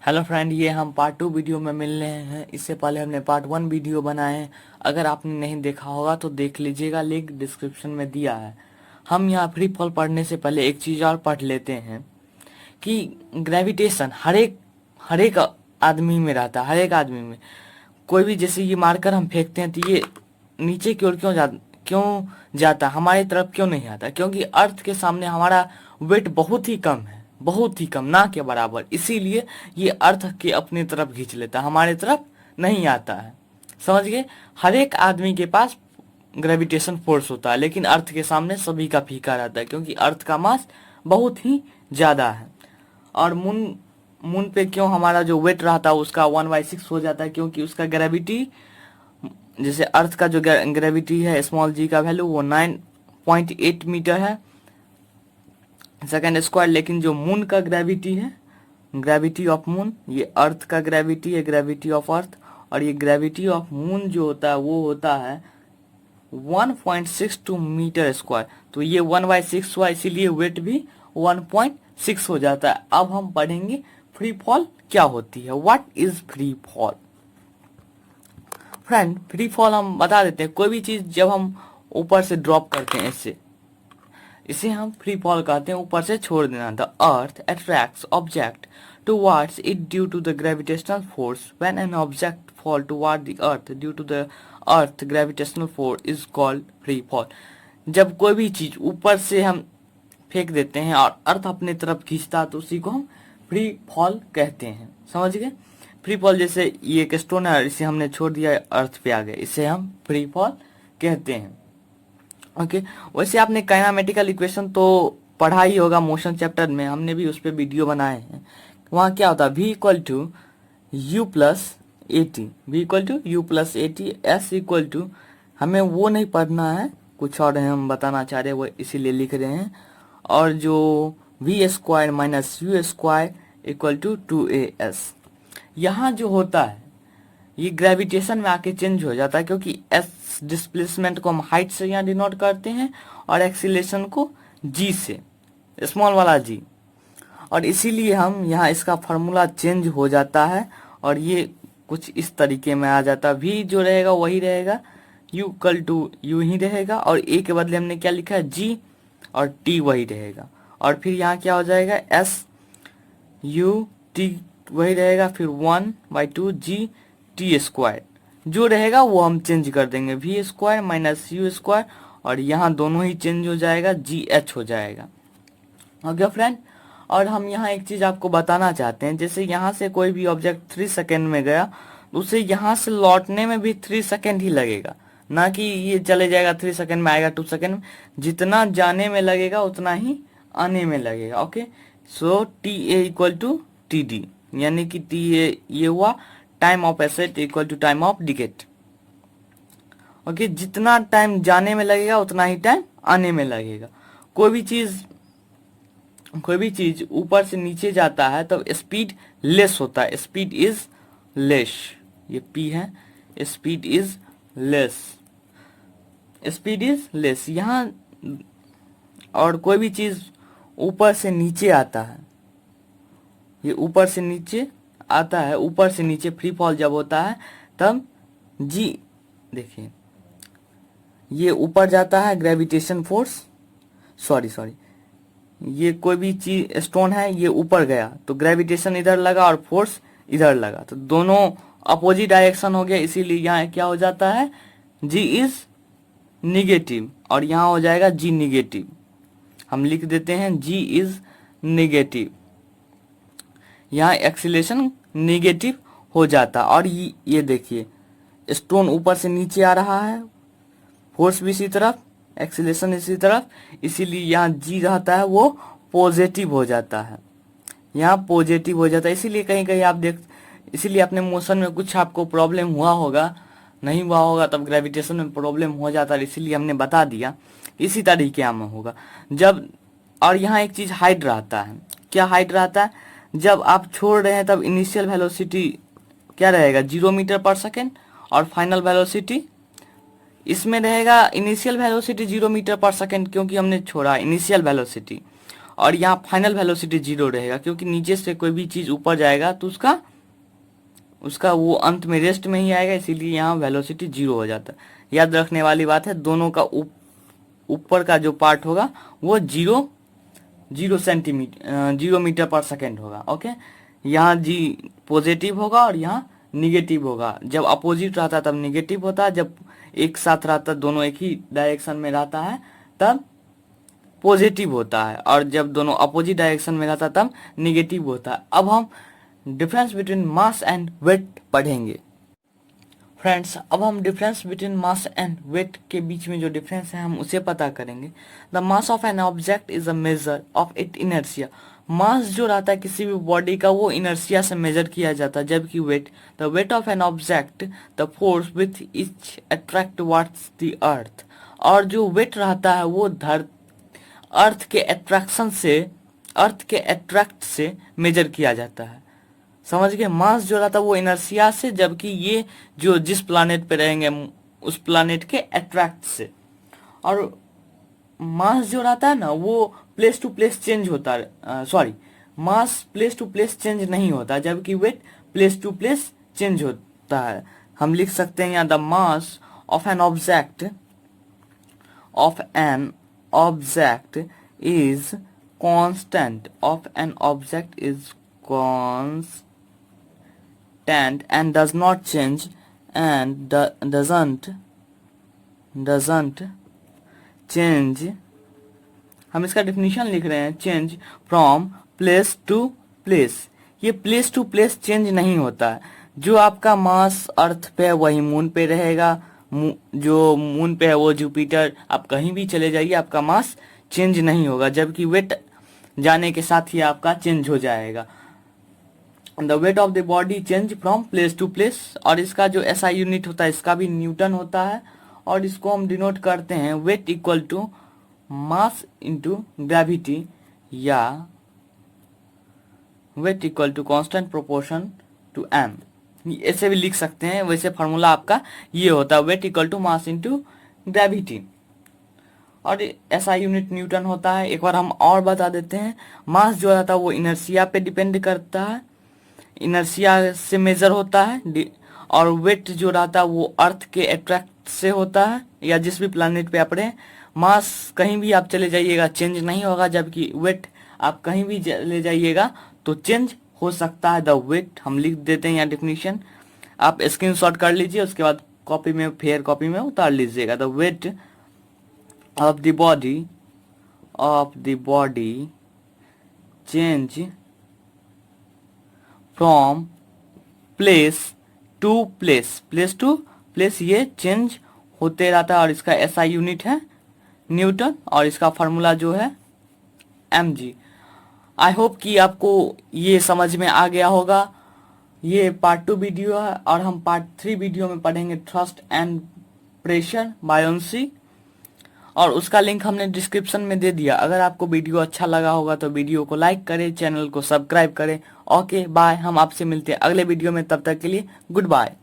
Hello friend, ये हम part 2 video में मिल रहे हैं। इससे पहले हमने पार्ट 1 वीडियो बनाए हैं। अगर आपने नहीं देखा होगा तो देख लीजिएगा, लिंक डिस्क्रिप्शन में दिया है। हम यहाँ फ्री फॉल पढ़ने से पहले एक चीज़ और पढ़ लेते हैं कि ग्रेविटेशन हर एक आदमी में रहता है। हर एक आदमी में कोई भी, जैसे ये मारकर हम फेंकते हैं तो ये नीचे की ओर क्यों जाता, हमारी तरफ क्यों नहीं आता? क्योंकि अर्थ के सामने हमारा वेट बहुत ही कम है, बहुत ही कम, ना के बराबर। इसीलिए ये अर्थ के अपनी तरफ खींच लेता है, हमारे तरफ नहीं आता है। समझ गए? हर एक आदमी के पास ग्रेविटेशन फोर्स होता है, लेकिन अर्थ के सामने सभी का फीका रहता है, क्योंकि अर्थ का मास बहुत ही ज्यादा है। और मून मून पे क्यों हमारा जो वेट रहता है उसका 1/6 हो जाता है? क्योंकि उसका ग्रेविटी, जैसे अर्थ का जो ग्रेविटी है स्मॉल जी का वैल्यू वो 9.8 मीटर है सेकेंड स्क्वायर। लेकिन जो मून का ग्रेविटी है, ग्रेविटी ऑफ मून, ये अर्थ का ग्रेविटी है, ग्रेविटी ऑफ अर्थ, और ये ग्रेविटी ऑफ मून जो होता है वो होता है 1.62 मीटर स्क्वायर। तो ये 1/6 हुआ, इसीलिए वेट भी 1.6 हो जाता है। अब हम पढ़ेंगे फ्री फॉल क्या होती है, what is free fall. Friend, free fall हम बता देते हैं, कोई भी चीज जब हम ऊपर से ड्रॉप करते हैं, इसे हम फ्री फॉल कहते हैं, ऊपर से छोड़ देना। The earth attracts object towards it due to the gravitational force. When an object fall toward the earth due to the earth gravitational force is called free fall. जब कोई भी चीज ऊपर से हम फेंक देते हैं और अर्थ अपने तरफ खींचता है तो उसी को हम फ्री फॉल कहते हैं। समझ गए? फ्री फॉल, जैसे ये एक स्टोन है, इसे हमने छोड़ दिया, अर्थ पे आ गए, इसे हम फ्री फॉल कहते हैं। ओके, वैसे आपने काइनेमेटिकल इक्वेशन तो पढ़ा ही होगा, मोशन चैप्टर में हमने भी उस पर वीडियो बनाए हैं। वहाँ क्या होता है, v equal to u plus a t, v equal to u plus a t, s equal to, हमें वो नहीं पढ़ना है, कुछ और है हम बताना चाह रहे हैं, वो इसीलिए लिख रहे हैं। और जो v square minus u square equal to 2as, यहाँ जो होता है ये ग्रेविटेशन में आके चेंज हो जाता है, क्योंकि एस डिस्प्लेसमेंट को हम हाइट से यहाँ डिनोट करते हैं और एक्सीलेशन को जी से, स्मॉल वाला जी, और इसीलिए हम यहाँ इसका फार्मूला चेंज हो जाता है और ये कुछ इस तरीके में आ जाता है। वी जो रहेगा वही रहेगा, यू इक्वल टू यू ही रहेगा, और ए के बदले हमने क्या लिखा है, जी, और टी वही रहेगा। और फिर यहाँ क्या हो जाएगा, एस यू टी वही रहेगा, फिर 1/2 जी टी स्क्वायर जो रहेगा वो हम चेंज कर देंगे, v square minus u square, और यहाँ दोनों ही चेंज हो जाएगा, जी एच हो जाएगा। ओके फ्रेंड, और हम यहाँ एक चीज आपको बताना चाहते हैं, जैसे यहाँ से कोई भी ऑब्जेक्ट 3 सेकेंड में गया तो उसे यहाँ से लौटने में भी 3 सेकेंड ही लगेगा, ना कि ये चले जाएगा 3 सेकेंड में आएगा 2 सेकेंड में। जितना जाने में लगेगा उतना ही आने में लगेगा। Okay, so t a equal to t d, यानी कि टी ए ये हुआ time of ascent equal to time of descent. Okay, जितना टाइम जाने में लगेगा उतना ही टाइम आने में लगेगा। कोई भी चीज ऊपर से नीचे जाता है तब स्पीड लेस होता है, स्पीड इज लेस, ये पी है, speed is less, speed is less यहाँ। और कोई भी चीज ऊपर से नीचे आता है, ये ऊपर से नीचे आता है, ऊपर से नीचे फ्री फॉल जब होता है तब जी, देखिए ये ऊपर जाता है, ग्रेविटेशन फोर्स, सॉरी, ये कोई भी चीज स्टोन है, ये ऊपर गया तो ग्रेविटेशन इधर लगा और फोर्स इधर लगा, तो दोनों अपोजिट डायरेक्शन हो गया, इसीलिए यहाँ क्या हो जाता है, जी इज निगेटिव, और यहाँ हो जाएगा जी निगेटिव। हम लिख देते हैं जी इज निगेटिव, यहाँ एक्सीलेशन निगेटिव हो जाता। और ये देखिए स्टोन ऊपर से नीचे आ रहा है, फोर्स भी इसी तरफ, एक्सीलेशन इसी तरफ, इसीलिए यहाँ जी रहता है वो पॉजिटिव हो जाता है, यहाँ पॉजिटिव हो जाता है। इसीलिए कहीं कहीं आप इसीलिए अपने मोशन में कुछ आपको प्रॉब्लम हुआ होगा, नहीं हुआ होगा तब ग्रेविटेशन में प्रॉब्लम हो जाता है, इसीलिए हमने बता दिया। इसी तरीके में होगा जब, और यहाँ एक चीज हाइट रहता है, क्या हाइट रहता है, जब आप छोड़ रहे हैं तब इनिशियल वेलोसिटी क्या रहेगा, 0 मीटर पर सेकेंड, और फाइनल वेलोसिटी इसमें रहेगा, इनिशियल वेलोसिटी 0 मीटर पर सेकेंड, क्योंकि हमने छोड़ा इनिशियल वेलोसिटी, और यहाँ फाइनल वेलोसिटी 0 रहेगा, क्योंकि नीचे से कोई भी चीज ऊपर जाएगा तो उसका उसका वो अंत में रेस्ट में ही आएगा, इसीलिए यहाँ वेलोसिटी 0 हो जाता है। याद रखने वाली बात है, दोनों का ऊपर का जो पार्ट होगा वो 0 मीटर पर सेकेंड होगा। ओके, यहाँ जी पॉजिटिव होगा और यहाँ निगेटिव होगा। जब अपोजिट रहता है तब निगेटिव होता है, जब एक साथ रहता है, दोनों एक ही डायरेक्शन में रहता है तब पॉजिटिव होता है, और जब दोनों अपोजिट डायरेक्शन में रहता है तब निगेटिव होता है। अब हम difference between mass and weight पढ़ेंगे। फ्रेंड्स, अब हम difference between mass and weight के बीच में जो डिफरेंस है हम उसे पता करेंगे। The mass of an object is a measure of it inertia. Mass जो रहता है किसी भी बॉडी का वो इनर्शिया से मेजर किया जाता है, जबकि weight, the weight of an object the force with which attract towards the earth. और जो वेट रहता है वो अर्थ के अट्रैक्ट से मेजर किया जाता है। समझ गए? मास जो रहता है वो इनर्शिया से, जबकि ये जो जिस प्लानेट पे रहेंगे उस प्लानेट के अट्रैक्ट से। और मास जो रहता है ना वो प्लेस टू प्लेस चेंज होता है, sorry, mass place to place change नहीं होता, जबकि weight place to place change होता है। हम लिख सकते हैं यहाँ the mass of an object is constant and does not change and doesn't change। हम इसका डेफिनेशन लिख रहे हैं, change from place to place. ये प्लेस टू प्लेस चेंज नहीं होता है। जो आपका मास अर्थ पे है वही मून पे रहेगा, जो मून पे है वो जुपिटर। आप कहीं भी चले जाइए आपका मास चेंज नहीं होगा, जबकि वेट जाने के साथ ही आपका चेंज हो जाएगा। The weight of the body change from place to place. और इसका जो एसआई यूनिट होता है इसका भी न्यूटन होता है, और इसको हम डिनोट करते हैं weight equal to mass into gravity, या weight equal to constant proportion to M. ऐसे भी लिख सकते हैं। वैसे फार्मूला आपका ये होता है, weight equal to mass into gravity, और ऐसा यूनिट न्यूटन होता है। एक बार हम और बता देते हैं, मास जो रहता है वो इनर्शिया पे डिपेंड करता है, इनर्शिया से मेजर होता है। और वेट जो रहता है वो अर्थ के अट्रैक्ट से होता है, या जिस भी प्लैनेट पे आप रहे। मास कहीं भी आप चले जाइएगा चेंज नहीं होगा, जबकि वेट आप कहीं भी चले जाइएगा तो चेंज हो सकता है। द वेट हम लिख देते हैं यहाँ डेफिनेशन, आप स्क्रीनशॉट कर लीजिए, उसके बाद कॉपी में फेयर कॉपी में उतार लीजिएगा। The weight of the body change from place to place ये चेंज होते रहता है। और इसका एसआई यूनिट है न्यूटन, और इसका फार्मूला जो है mg। आई होप कि आपको ये समझ में आ गया होगा। ये पार्ट 2 वीडियो है, और हम पार्ट 3 वीडियो में पढ़ेंगे थ्रस्ट एंड प्रेशर बायोन्सी, और उसका लिंक हमने डिस्क्रिप्शन में दे दिया। अगर आपको वीडियो अच्छा लगा होगा तो वीडियो को लाइक करें, चैनल को सब्सक्राइब करें। ओके बाय, हम आपसे मिलते हैं अगले वीडियो में, तब तक के लिए गुड बाय।